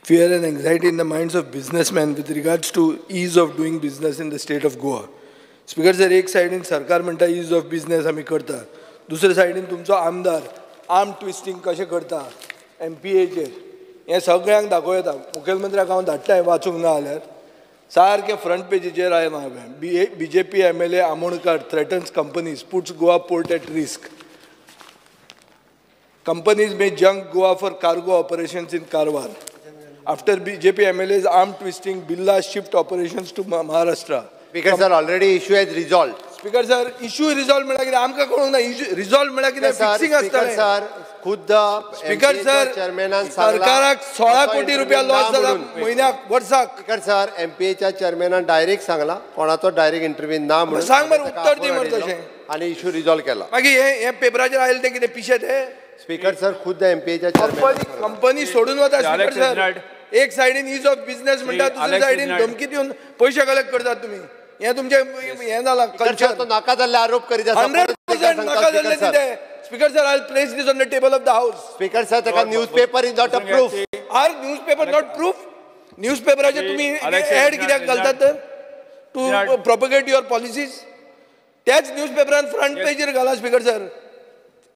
fear and anxiety in the minds of businessmen with regards to ease of doing business in the state of Goa. Speaker sir, एक साइडीन सरकार म्हणटा ease of business आमी करता, दुसरे साइडीन तुमचो आमदार आर्म ट्विस्टिंग कशें करता MPAचेर हें सगळ्यांक दाखोव येता. मुखेलमंत्र्याक हांव धाडटा हें वाचूंक ना जाल्यार सारकें फ्रंट पेजीचेर आयलां हांवें. BJP MLA Amonkar threatens companies, puts Goa port at risk. Companies may junk Goa for cargo operations in Karwar. After BJP MLA's arm twisting, Birla shift operations to Maharashtra. Speaker sir, already issue has resolved. Speaker sir, issue resolve म्हणा कितें आमकां कळूंक ना. Resolve म्हणा कितें fixing आसतलें. Sir खुद speaker sir सरकाराक 16 कोटी रुपया लॉस जाला म्हयन्याक वर्साक. स्पीकर सर MPAच्या चेअरमॅनान डायरेक्ट सांगला कोणाचो डायरेक्ट इंटरव्यू ना म्हणून. सांग बरं उत्तर दी मरे तशें. आणि इश्यू रिझॉल्व केला. मागीर हे पेपराचेर आयले ते कितें पिशे ते. स्पीकर सर खुद MPAच्या चेअरमॅन कंपनी सोडून वता. स्पीकर सर एक सायडीन इज ऑफ बिझनेस म्हणटा, दुसरे सायडीन धमकी दिवन पयशे कलेक्ट करतात तुम्ही. हे तुमचे हे जाला कल्चर. तो नाका जाल्ले आरोप करीत आसा. 100% नाका जाल्ले कितें. Speaker sir, I'll place this on the table of the House. Speaker sir, the newspaper is not a proof. Are newspaper not proof? Newspaper तुम्ही ad कित्याक घालतात तर to propagate your policies. त्याच न्यूजपेपरान फ्रंट पेजीर घाला स्पीकर सर.